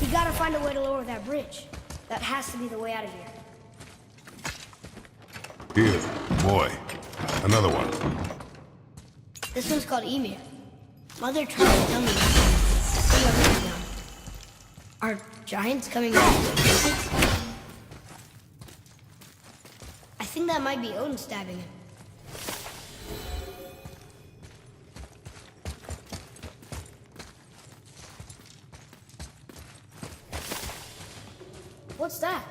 We gotta find a way to lower that bridge. That has to be the way out of here. Here, boy. Another one. This one's called Emir. Mother tried to tell me about it. Are giants coming back? I think that might be Odin stabbing him. What's that?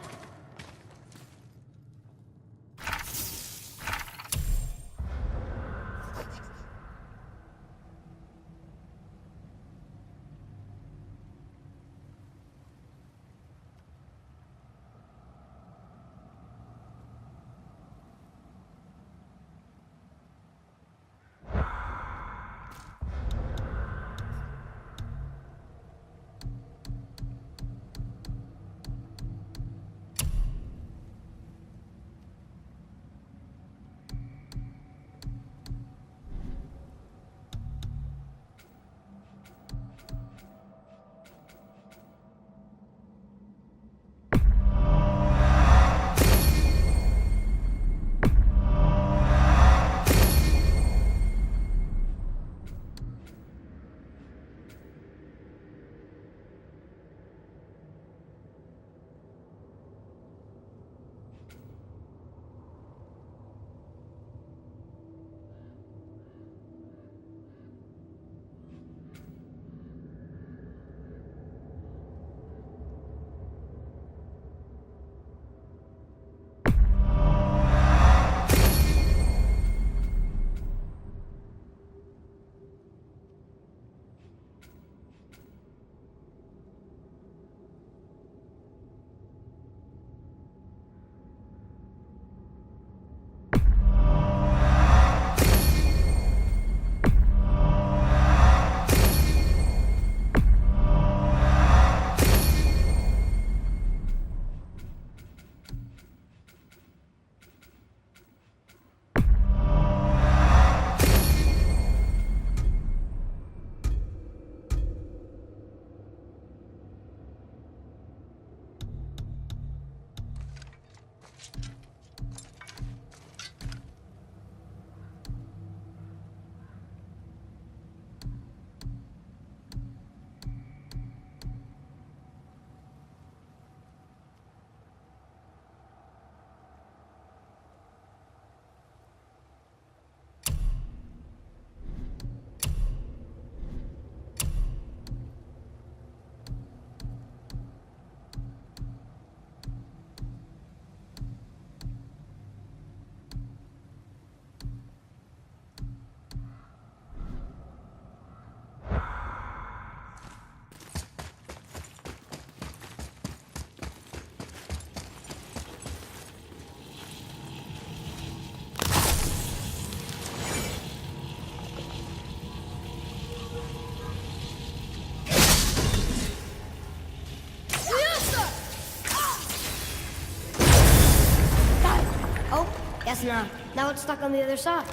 Guess not. Now it's stuck on the other side.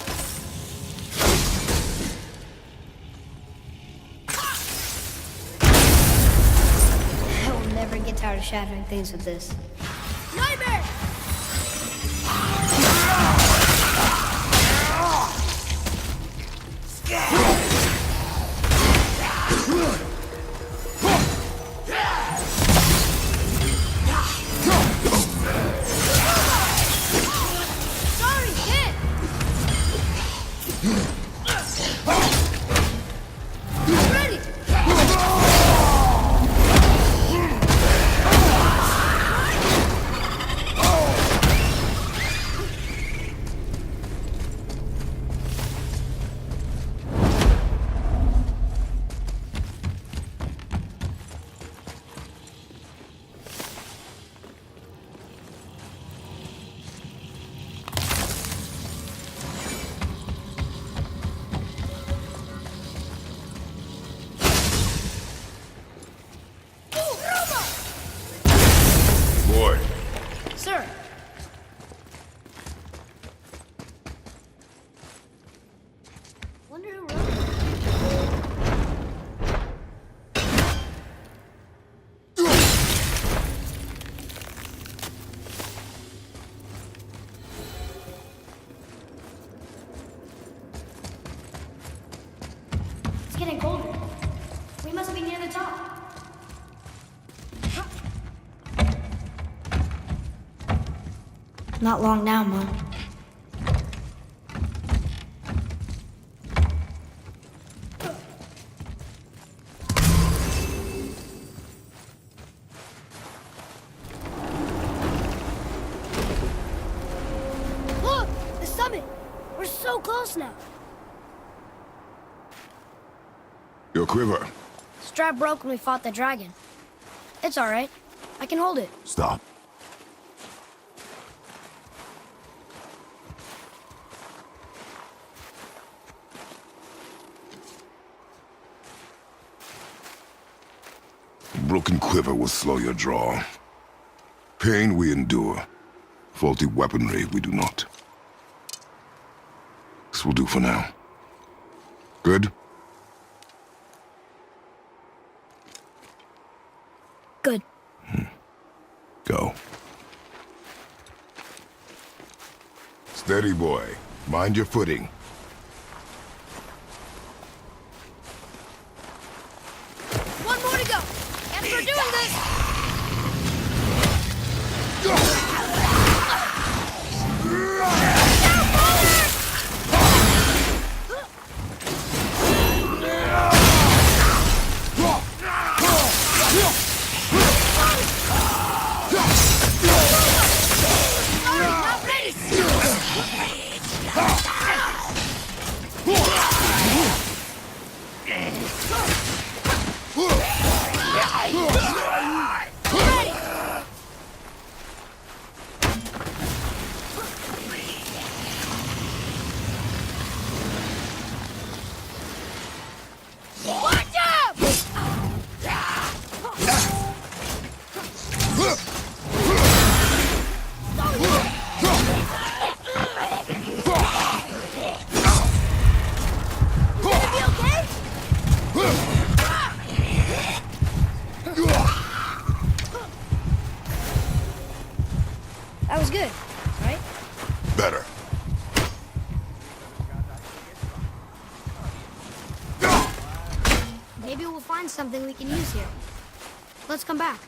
I will never get tired of shattering things with this. Nightmare! Not long now, Mom. Look! The summit! We're so close now. Your quiver. Strap broke when we fought the dragon. It's all right. I can hold it. Stop. Broken quiver will slow your draw. Pain we endure. Faulty weaponry we do not. This will do for now. Good? Good. Go. Steady, boy. Mind your footing. One more to go. And we're doing this. That was good, right? Better. Maybe we'll find something we can use here. Let's come back.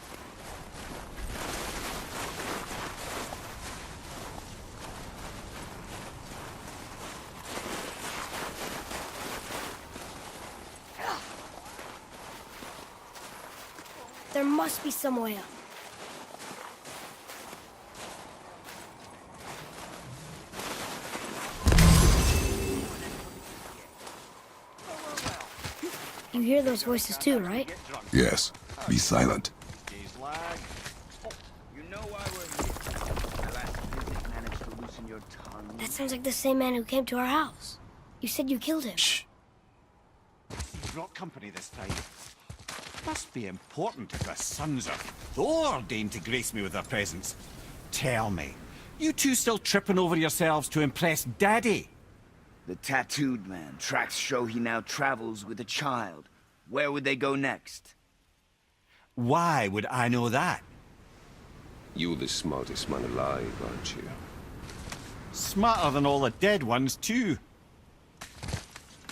There must be some way up. You hear those voices too, right? Yes. Be silent. That sounds like the same man who came to our house. You said you killed him. Shh. You brought company this time. Must be important if the sons of Thor deign to grace me with their presence. Tell me, you two still tripping over yourselves to impress Daddy? The tattooed man. Tracks show he now travels with a child. Where would they go next? Why would I know that? You're the smartest man alive, aren't you? Smarter than all the dead ones, too.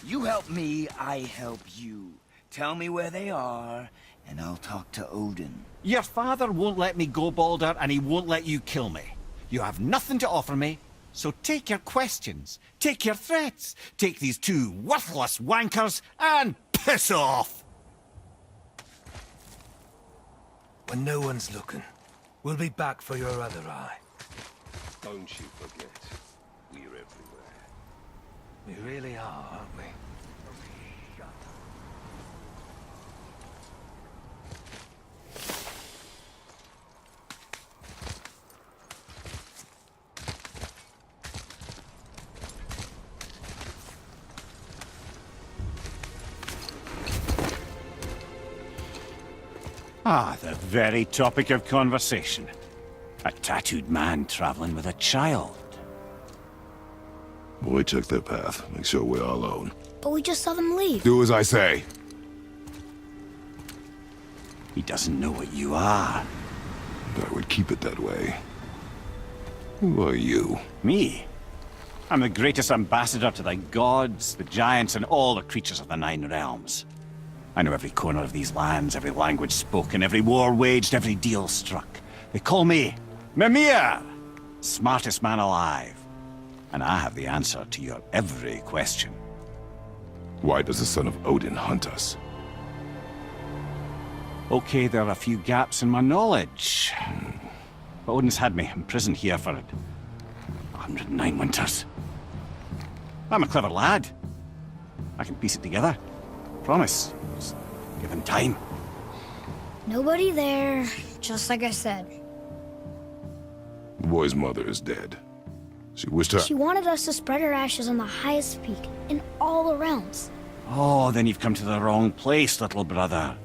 You help me, I help you. Tell me where they are, and I'll talk to Odin. Your father won't let me go, Balder, and he won't let you kill me. You have nothing to offer me, so take your questions, take your threats, take these two worthless wankers, and piss off! When no one's looking, we'll be back for your other eye. Don't you forget, we're everywhere. We really are, aren't we? Ah, the very topic of conversation. A tattooed man traveling with a child. Boy, check their path. Make sure we're all alone. But we just saw them leave. Do as I say. He doesn't know what you are. I would keep it that way. Who are you? Me? I'm the greatest ambassador to the gods, the giants, and all the creatures of the Nine Realms. I know every corner of these lands, every language spoken, every war waged, every deal struck. They call me Mimir, Smartest man alive. And I have the answer to your every question. Why does the son of Odin hunt us? Okay, there are a few gaps in my knowledge. But Odin's had me imprisoned here for 109 winters. I'm a clever lad. I can piece it together. Promise. Just give him time. Nobody there, just like I said. The boy's mother is dead. She wished her... She wanted us to spread her ashes on the highest peak in all the realms. Oh, then you've come to the wrong place, little brother.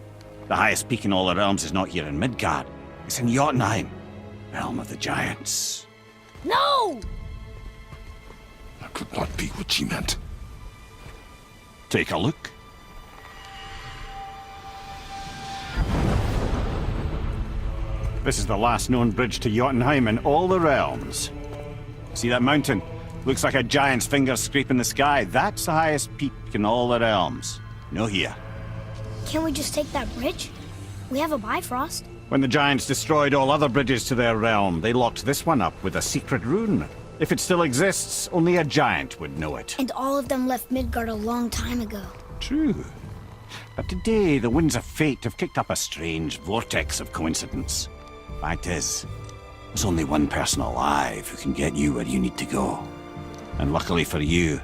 The highest peak in all the realms is not here in Midgard. It's in Jotunheim, realm of the giants. No! That could not be what she meant. Take a look. This is the last known bridge to Jotunheim in all the realms. See that mountain? Looks like a giant's finger scraping the sky. That's the highest peak in all the realms. No here. Can't we just take that bridge? We have a Bifrost. When the giants destroyed all other bridges to their realm, they locked this one up with a secret rune. If it still exists, only a giant would know it. And all of them left Midgard a long time ago. True. But today, the winds of fate have kicked up a strange vortex of coincidence. Fact is, there's only one person alive who can get you where you need to go. And luckily for you,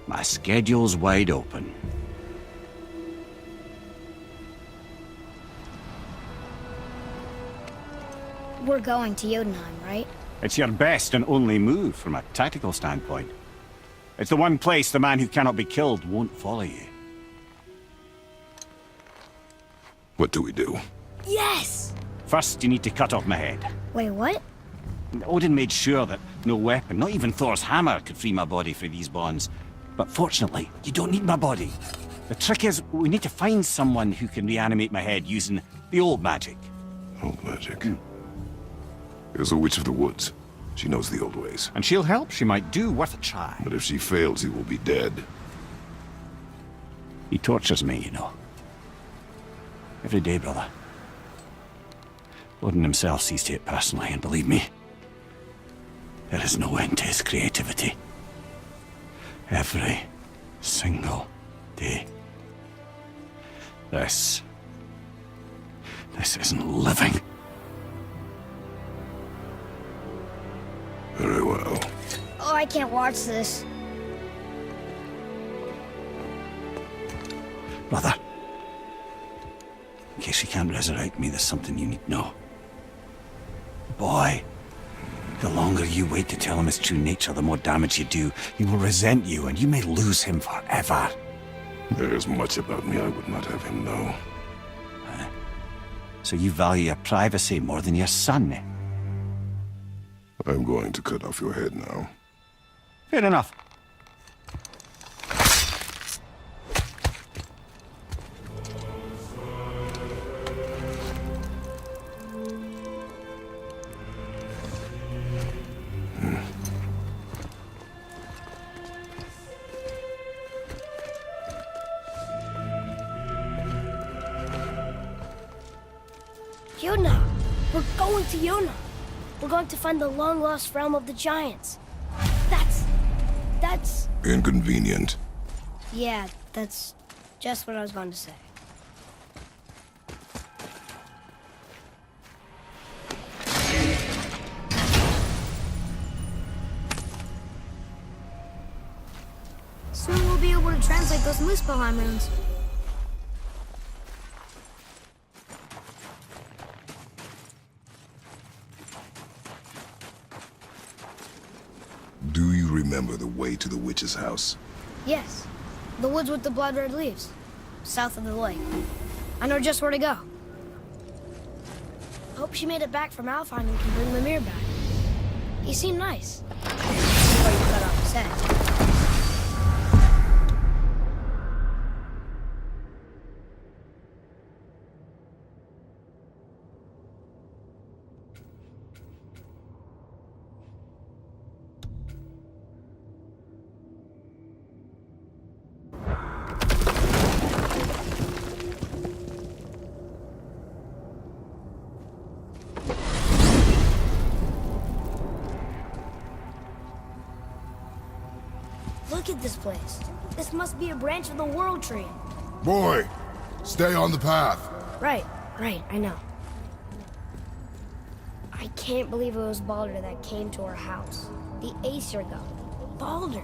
my schedule's wide open. We're going to Jotunheim, right? It's your best and only move from a tactical standpoint. It's the one place the man who cannot be killed won't follow you. What do we do? Yes! First, you need to cut off my head. Wait, what? Odin made sure that no weapon, not even Thor's hammer, could free my body from these bonds. But fortunately, you don't need my body. The trick is, we need to find someone who can reanimate my head using the old magic. Old magic. There's a witch of the woods. She knows the old ways. And she'll help. She might do worth a try. But if she fails, he will be dead. He tortures me, you know. Every day, brother. Odin himself sees to it personally, and believe me, there is no end to his creativity. Every single day. This isn't living. Very well. Oh, I can't watch this. Brother, in case you can't resurrect me, there's something you need to know. Boy, the longer you wait to tell him his true nature, the more damage you do. He will resent you, and you may lose him forever. There is much about me I would not have him know. So you value your privacy more than your son? I'm going to cut off your head now. Fair enough. Yona! We're going to Yona! We're going to find the long-lost realm of the giants. That's... Inconvenient. Yeah, that's just what I was going to say. Soon we'll be able to translate those Muspelheim runes. Do you remember the way to the witch's house? Yes, the woods with the blood-red leaves, south of the lake. I know just where to go. Hope she made it back from Alfheim and can bring Mimir back. He seemed nice. Before you cut off his head. at this place. This must be a branch of the World Tree. Boy, stay on the path. Right, I know. I can't believe it was Baldur that came to our house. The Aesir god. Baldur.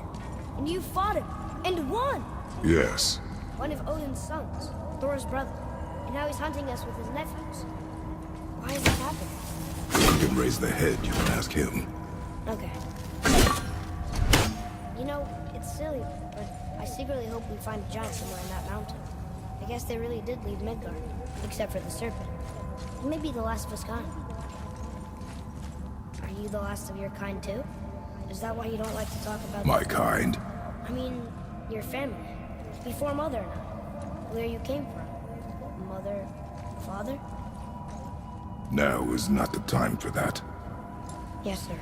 And you fought him. And won! Yes. One of Odin's sons. Thor's brother. And now he's hunting us with his nephews. Why is this happening? You can raise the head, you can ask him. Okay. You know, it's silly, but I secretly hope we find a giant somewhere in that mountain. I guess they really did leave Midgard, except for the Serpent. And maybe the last of his kind. Are you the last of your kind too? Is that why you don't like to talk about... My kind? I mean, your family. Before Mother and I. Where you came from. Mother, father? Now is not the time for that. Yes, sir.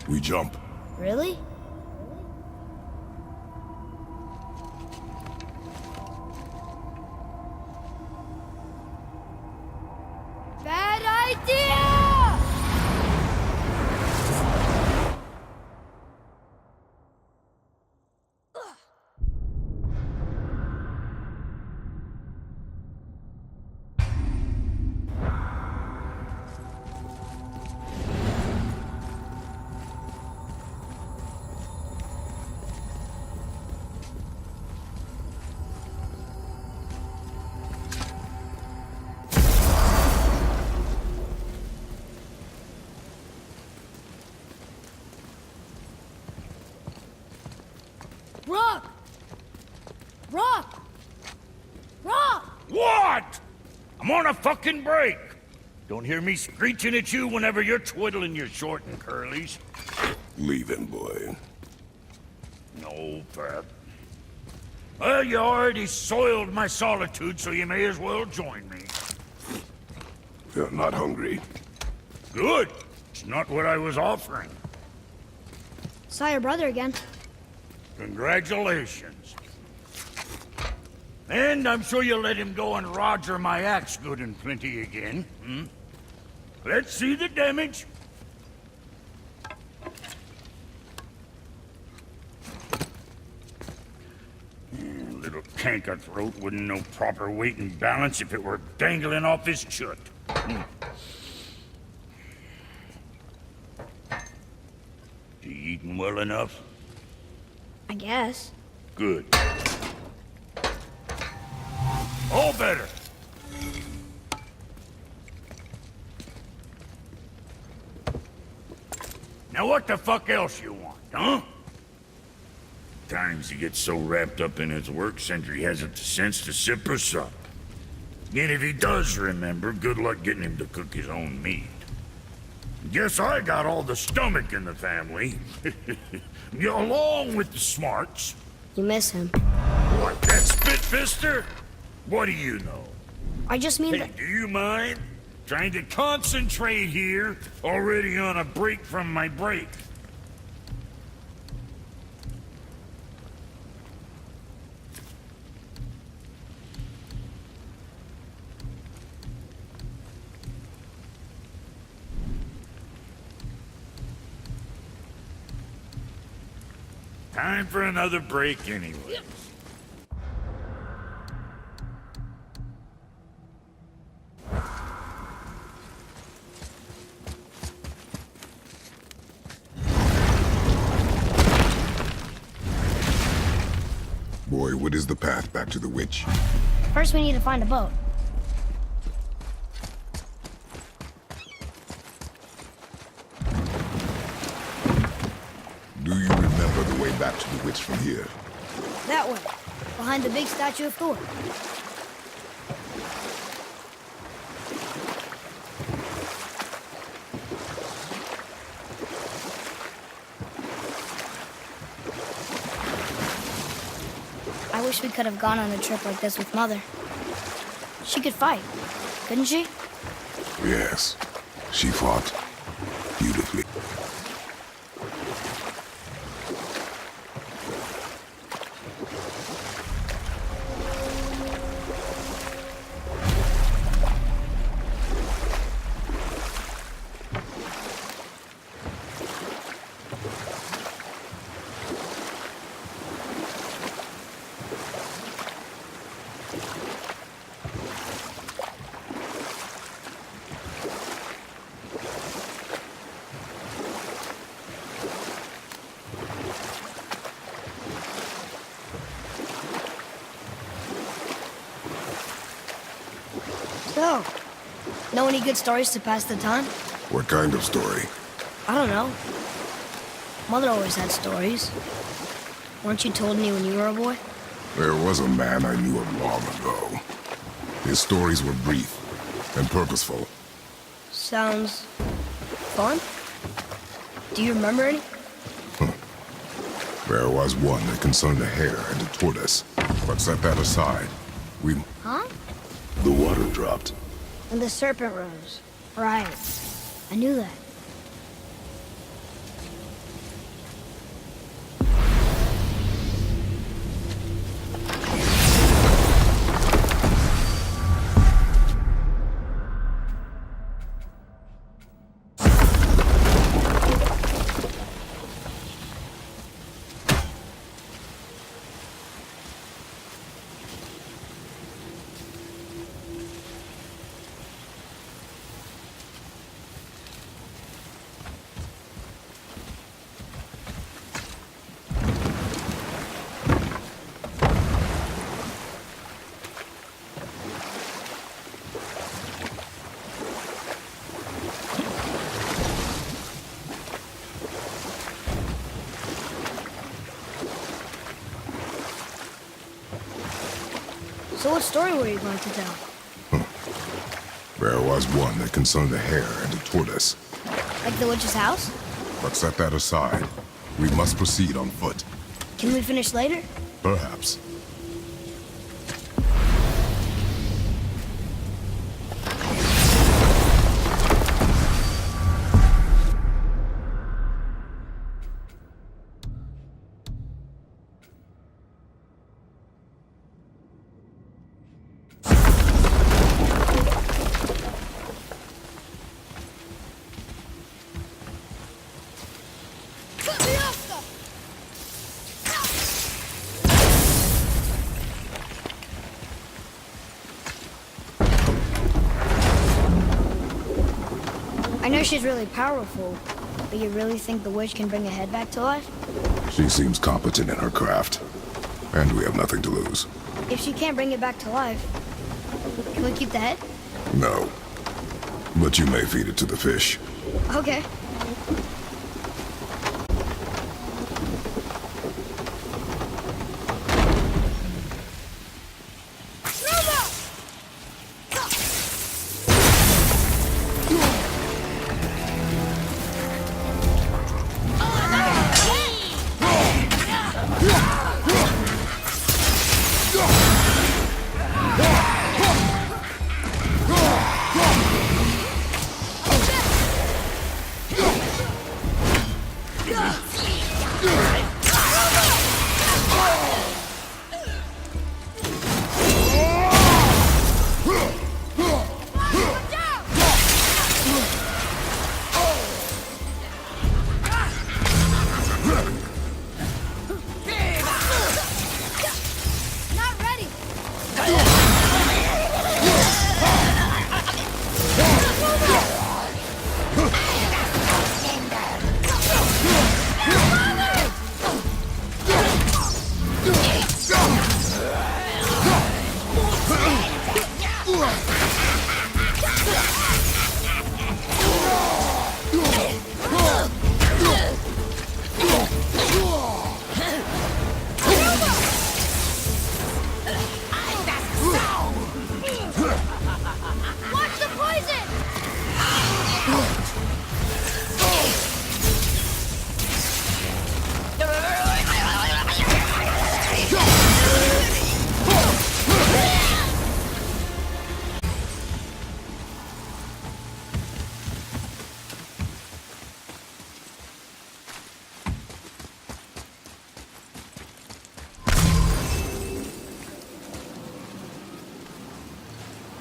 We jump. Really? Bad idea! Rock! Rock! Rock! What? I'm on a fucking break. Don't hear me screeching at you whenever you're twiddling your short and curlies. Leave him, boy. No, Pep. Well, you already soiled my solitude, so you may as well join me. You're not hungry. Good. It's not what I was offering. Saw your brother again. Congratulations. And I'm sure you'll let him go and roger my axe good and plenty again, hmm? Let's see the damage. Little canker-throat wouldn't know proper weight and balance if it were dangling off his chut. You eating well enough? I guess. Good. All better. Now what the fuck else you want, huh? Times he gets so wrapped up in his work, Sentry hasn't the sense to sip or sup. And if he does remember, good luck getting him to cook his own meat. Guess I got all the stomach in the family. Along with the smarts. You miss him. What, that spitfister? What do you know? I just mean Hey, that... do you mind? Trying to concentrate here, already on a break from my break. Time for another break anyway. Boy, what is the path back to the witch? First we need to find a boat. Do you remember the way back to the witch from here? That way. Behind the big statue of Thor. I wish we could have gone on a trip like this with Mother. She could fight, couldn't she? Yes. She fought beautifully. So, know any good stories to pass the time? What kind of story? I don't know. Mother always had stories. Weren't you told any when you were a boy? There was a man I knew of long ago. His stories were brief and purposeful. Sounds fun. Do you remember any? There was one that concerned a hare and a tortoise. But set that aside. Huh? The water dropped. And the serpent rose. Right. I knew that. So what story were you going to tell? There was one that concerned a hare and a tortoise. Like the witch's house? But set that aside. We must proceed on foot. Can we finish later? Perhaps. I know she's really powerful, but you really think the witch can bring a head back to life? She seems competent in her craft. And we have nothing to lose. If she can't bring it back to life, can we keep the head? No. But you may feed it to the fish. Okay.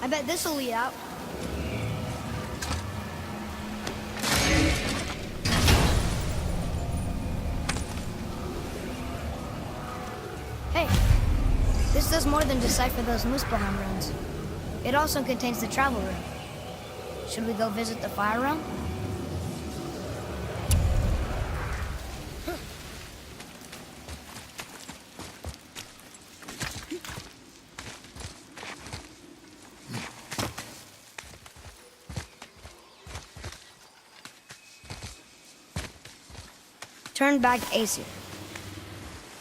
I bet this'll lead out. Hey, this does more than decipher those Muspelheim runes. It also contains the travel room. Should we go visit the fire realm? turned back to Aesir.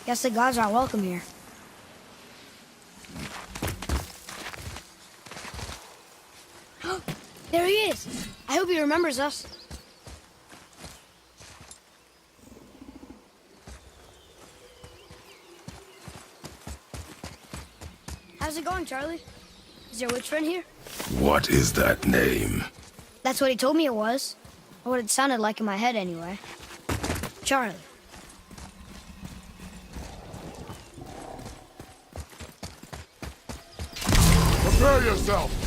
Guess the gods aren't welcome here. There he is! I hope he remembers us. How's it going, Charlie? Is your witch friend here? What is that name? That's what he told me it was. Or what it sounded like in my head, anyway. Charlie. Prepare yourself!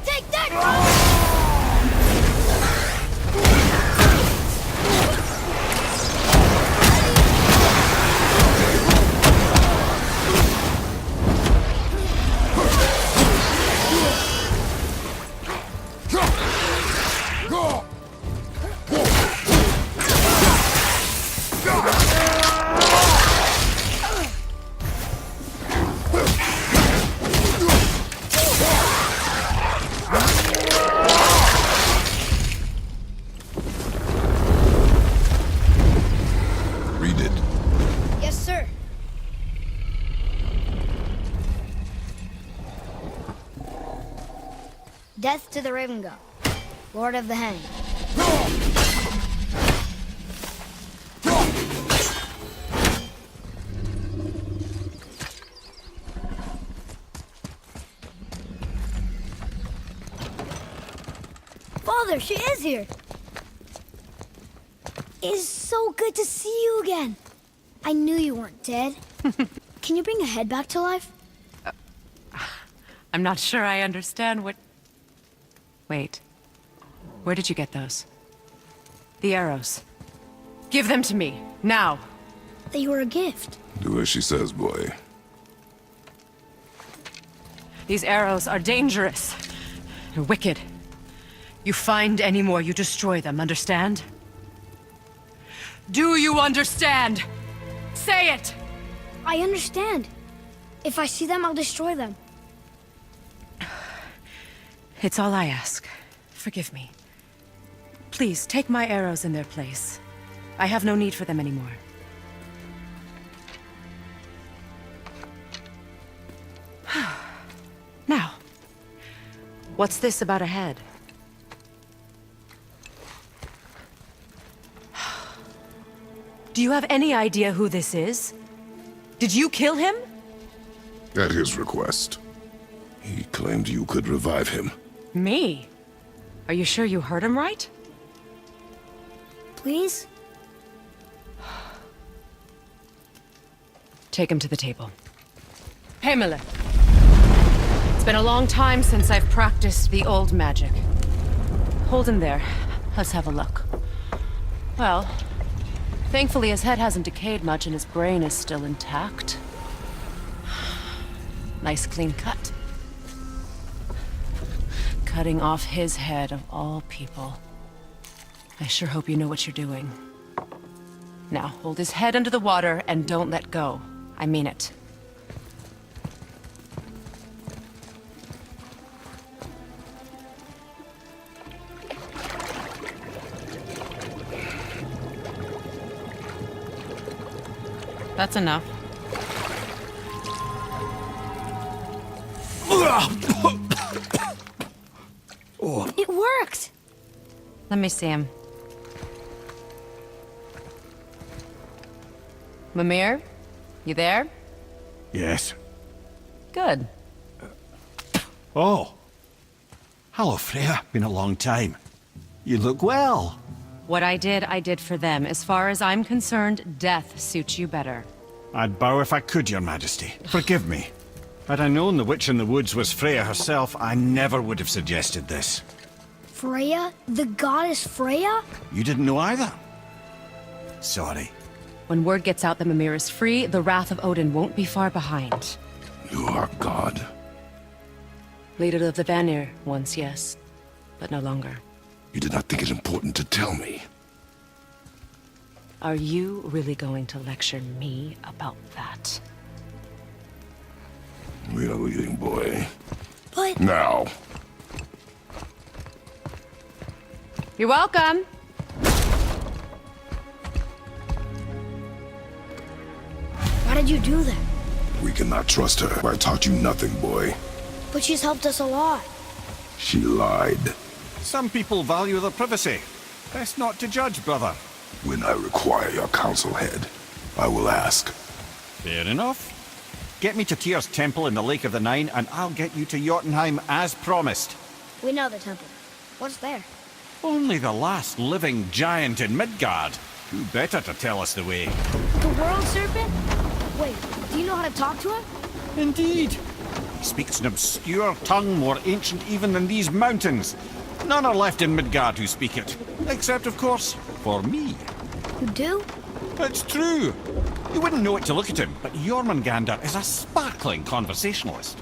Take that! Read it. Yes, sir. Death to the Raven God, Lord of the Hanged. Father, she is here. It is so good to see you again. I knew you weren't dead. Can you bring a head back to life? I'm not sure I understand what... Wait. Where did you get those? The arrows. Give them to me, now. They were a gift. Do as she says, boy. These arrows are dangerous. They're wicked. You find any more, you destroy them, understand? Do you understand? Say it! I understand. If I see them, I'll destroy them. It's all I ask. Forgive me. Please, take my arrows in their place. I have no need for them anymore. Now, what's this about a head? Do you have any idea who this is? Did you kill him? At his request. He claimed you could revive him. Me? Are you sure you heard him right? Please? Take him to the table. Pamela. It's been a long time since I've practiced the old magic. Hold him there. Let's have a look. Well, thankfully his head hasn't decayed much and his brain is still intact. Nice clean cut. Cutting off his head of all people. I sure hope you know what you're doing. Now, hold his head under the water and don't let go. I mean it. That's enough. It worked! Let me see him. Mimir? You there? Yes. Good. Oh. Hello, Freya. Been a long time. You look well. What I did for them. As far as I'm concerned, death suits you better. I'd bow if I could, Your Majesty. Forgive me. Had I known the witch in the woods was Freya herself, I never would have suggested this. Freya? The goddess Freya? You didn't know either? Sorry. When word gets out that Mimir is free, the wrath of Odin won't be far behind. You are God. Leader of the Vanir, once yes, but no longer. You did not think it important to tell me. Are you really going to lecture me about that? We are leaving, boy. But... Now. You're welcome! Why did you do that? We cannot trust her. I taught you nothing, boy. But she's helped us a lot. She lied. Some people value their privacy. Best not to judge, brother. When I require your counsel head, I will ask. Fair enough. Get me to Tyr's temple in the Lake of the Nine, and I'll get you to Jotunheim as promised. We know the temple. What's there? Only the last living giant in Midgard. Who better to tell us the way? The world serpent? Wait, do you know how to talk to him? Indeed. He speaks an obscure tongue more ancient even than these mountains. None are left in Midgard who speak it. Except, of course, for me. You do? It's true. You wouldn't know it to look at him, but Jormungandr is a sparkling conversationalist.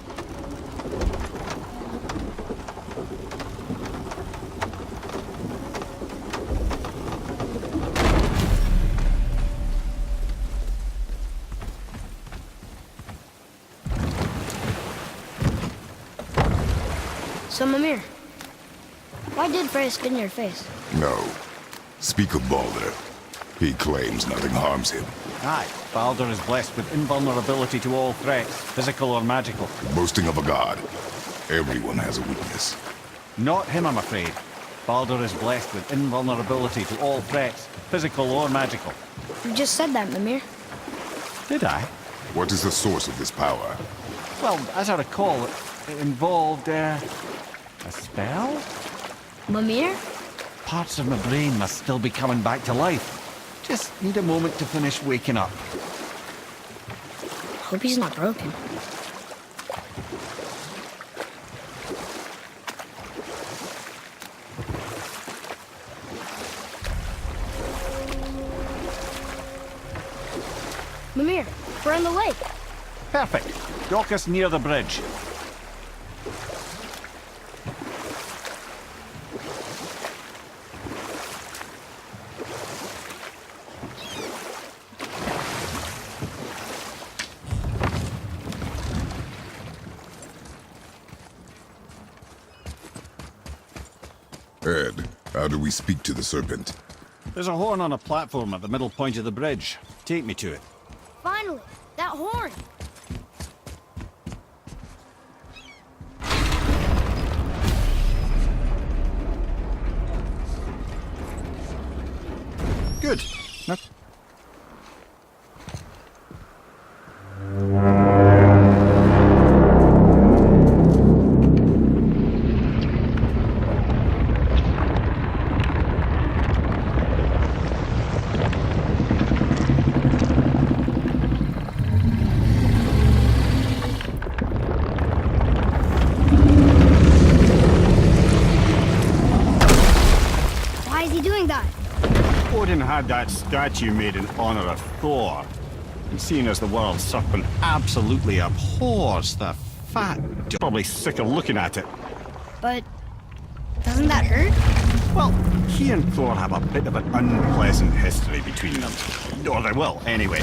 So, Mimir, why did Freya spit in your face? No. Speak of Baldur. He claims nothing harms him. Aye, Baldur is blessed with invulnerability to all threats, physical or magical. Boasting of a god. Everyone has a weakness. Not him, I'm afraid. Baldur is blessed with invulnerability to all threats, physical or magical. You just said that, Mimir. Did I? What is the source of this power? Well, as I recall, it involved, a spell? Mimir? Parts of my brain must still be coming back to life. Just need a moment to finish waking up. Hope he's not broken. Mimir, we're on the lake. Perfect. Dock us near the bridge. Ed, how do we speak to the Serpent? There's a horn on a platform at the middle point of the bridge. Take me to it. Finally, that horn. Good. Now... Why is he doing that? Odin had that statue made in honor of Thor. And seeing as the world serpent absolutely abhors the fat, probably sick of looking at it. But doesn't that hurt? Well, he and Thor have a bit of an unpleasant history between them. Or they will, anyway.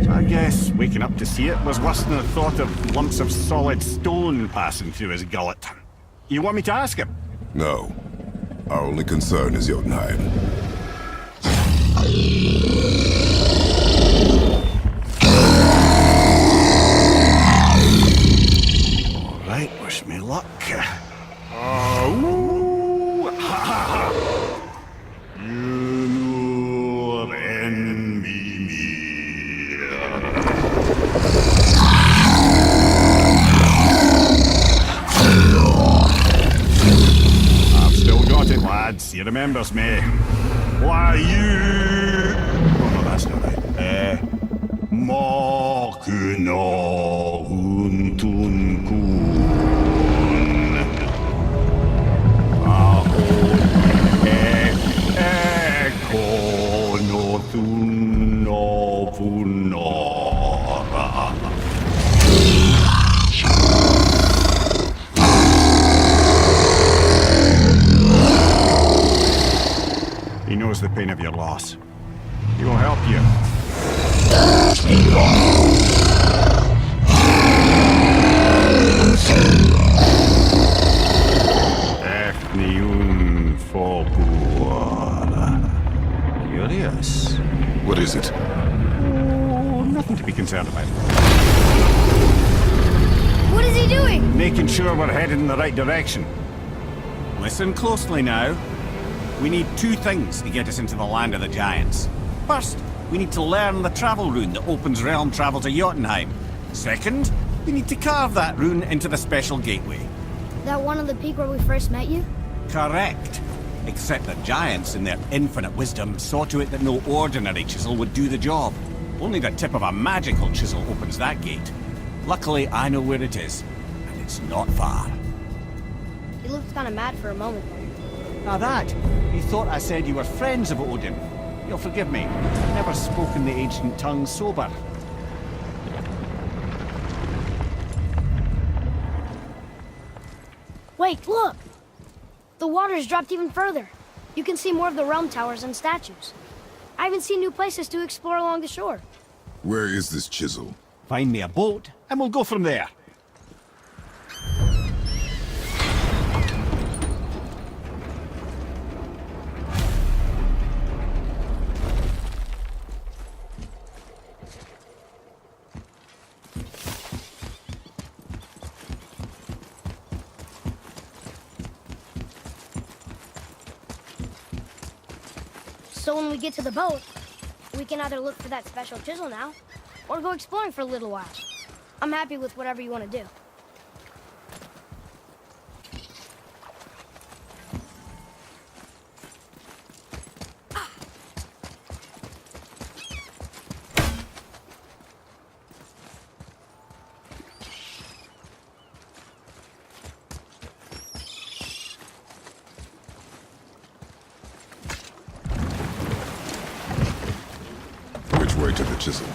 So I guess waking up to see it was worse than the thought of lumps of solid stone passing through his gullet. You want me to ask him? No. Our only concern is Jotunheim. All right, wish me luck. Ooh, ha, ha, ha. You and me. I've still got it, lads. He remembers me. Why you? Oh no, that's not right. Makuna untun. pain of your loss. He will help you. Ethnium folklore. Curious. What is it? Oh, nothing to be concerned about. What is he doing? Making sure we're headed in the right direction. Listen closely now. We need two things to get us into the land of the giants. First, we need to learn the travel rune that opens realm travel to Jotunheim. Second, we need to carve that rune into the special gateway. That one on the peak where we first met you? Correct. Except that giants, in their infinite wisdom, saw to it that no ordinary chisel would do the job. Only the tip of a magical chisel opens that gate. Luckily, I know where it is, and it's not far. He looked kind of mad for a moment there. Now that, he thought I said you were friends of Odin. You'll forgive me. I've never spoken the ancient tongue sober. Wait, look! The water's dropped even further. You can see more of the realm towers and statues. I haven't seen new places to explore along the shore. Where is this chisel? Find me a boat, and we'll go from there. So when we get to the boat, we can either look for that special chisel now, or go exploring for a little while. I'm happy with whatever you want to do. Which way to the chisel?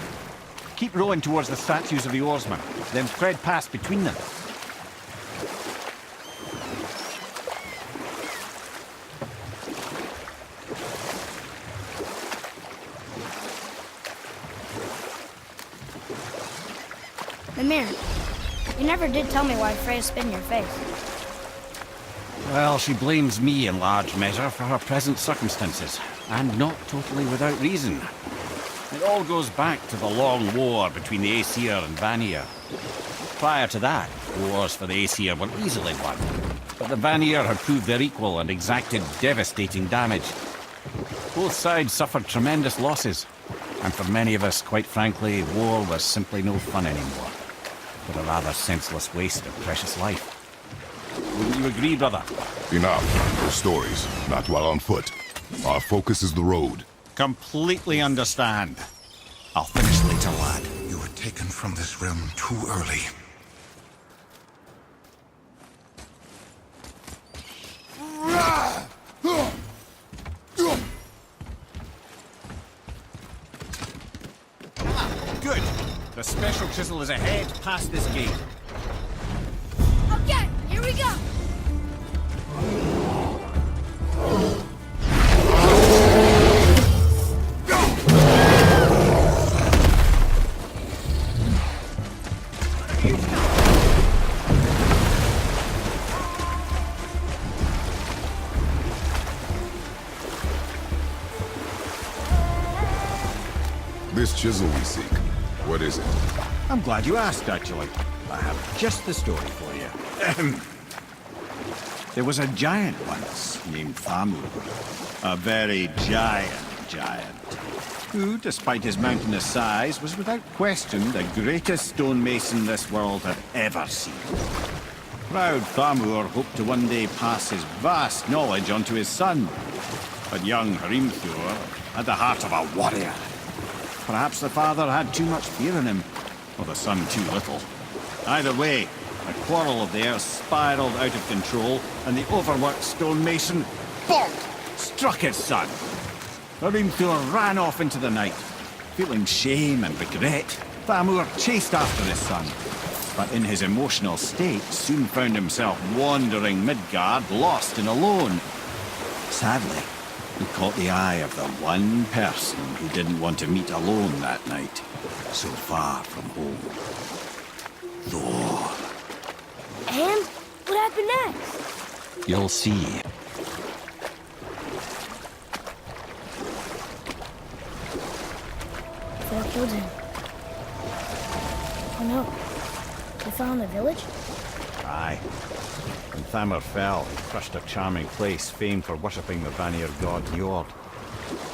Keep rowing towards the statues of the oarsmen, then thread past between them. Mimir, you never did tell me why Freya spit in your face. Well, she blames me in large measure for her present circumstances, and not totally without reason. It all goes back to the long war between the Aesir and Vanir. Prior to that, wars for the Aesir were easily won, but the Vanir had proved their equal and exacted devastating damage. Both sides suffered tremendous losses, and for many of us, quite frankly, war was simply no fun anymore, but a rather senseless waste of precious life. Wouldn't you agree, brother? Enough. No stories. Not while on foot. Our focus is the road. Completely understand. I'll finish later, lad. You were taken from this realm too early. Good. The special chisel is ahead, past this gate. Okay, here we go! This chisel we seek, what is it? I'm glad you asked, actually. I have just the story for you. Ahem. There was a giant once named Thamur. A very giant, who, despite his mountainous size, was without question the greatest stonemason this world had ever seen. Proud Thamur hoped to one day pass his vast knowledge on to his son. But young Hrimthur had the heart of a warrior. Perhaps the father had too much fear in him, or the son too little. Either way, a quarrel of theirs spiraled out of control, and the overworked stonemason, bonk, struck his son. Hrimthur ran off into the night. Feeling shame and regret, Thamur chased after his son, but in his emotional state soon found himself wandering Midgard, lost and alone. Sadly, He caught the eye of the one person he didn't want to meet alone that night, so far from home. Thor. And what happened next? You'll see. Thor killed him. Oh no. We found the village? Aye. When Thamur fell, he crushed a charming place famed for worshipping the Vanir god Njord.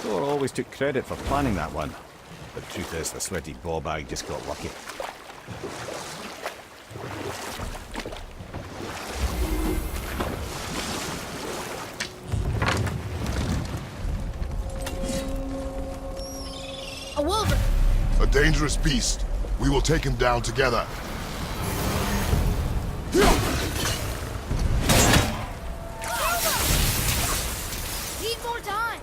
Thor always took credit for planning that one. But truth is, the sweaty ballbag just got lucky. A wolver! A dangerous beast. We will take him down together. Need more time!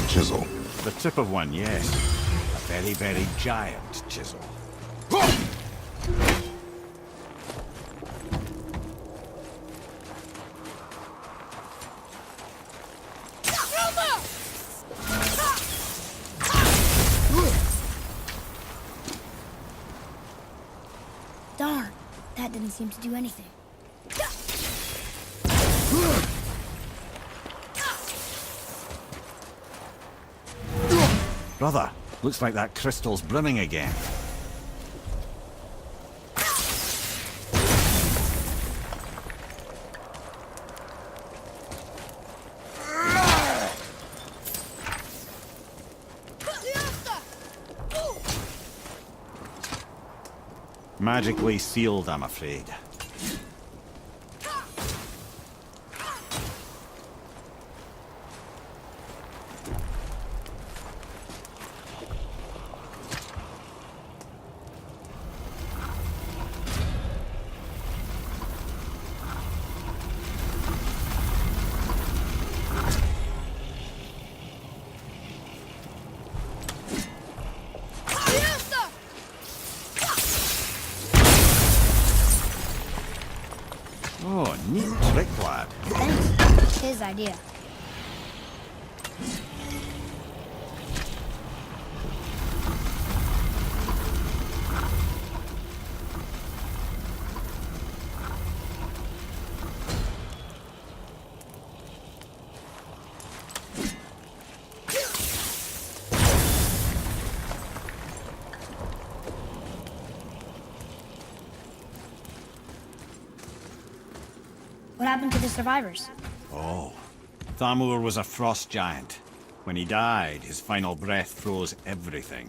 Chisel. The tip of one, yes. A very, very giant chisel. Darn, that didn't seem to do anything. Brother, looks like that crystal's brimming again. Magically sealed, I'm afraid. Oh, neat trick, lad. Thanks. It's his idea. What happened to the survivors? Oh, Thamur was a frost giant. When he died, his final breath froze everything.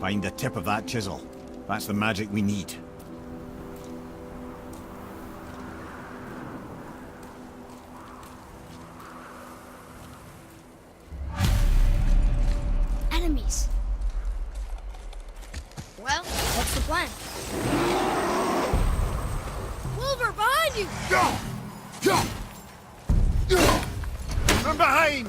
Find the tip of that chisel. That's the magic we need. Enemies. Well, what's the plan? Wolver, behind you! From behind!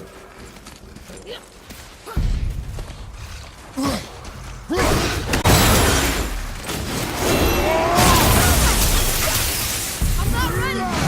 I'm not ready!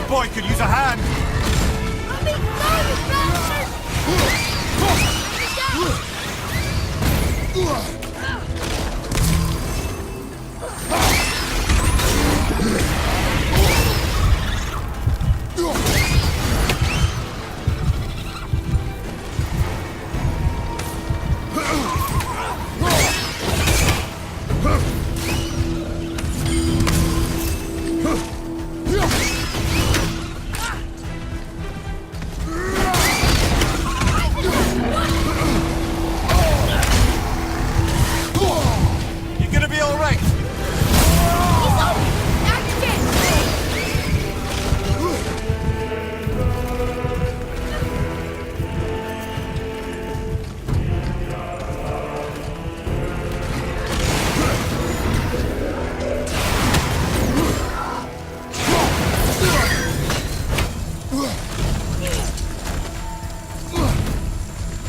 boy could use a hand. I'm being loaded, bastard! Get down!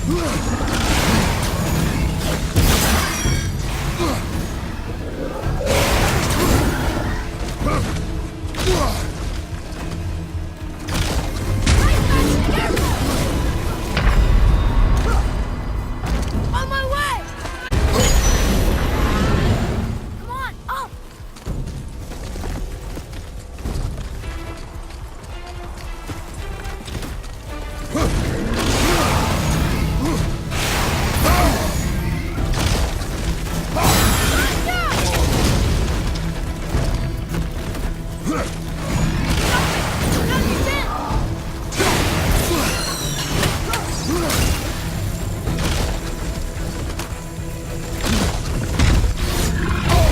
On my way! Come on, up!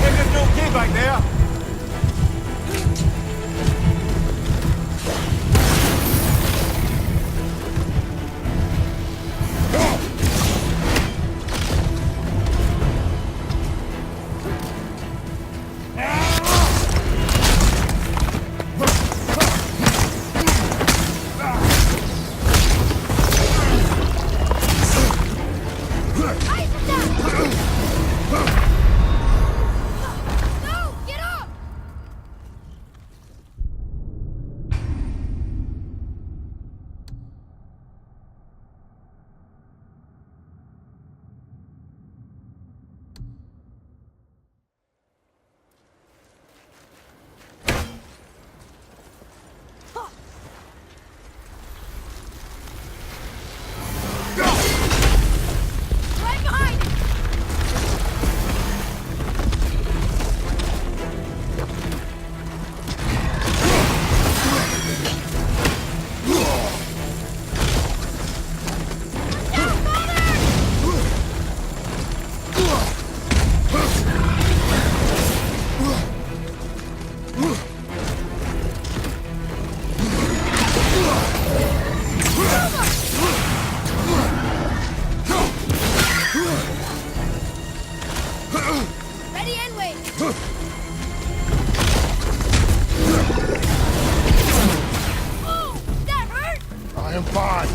Everything okay back there? No! Get up! Right behind you! Ready and wait. Oh, that hurt! I am fine.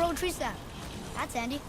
poetry staff. That's handy.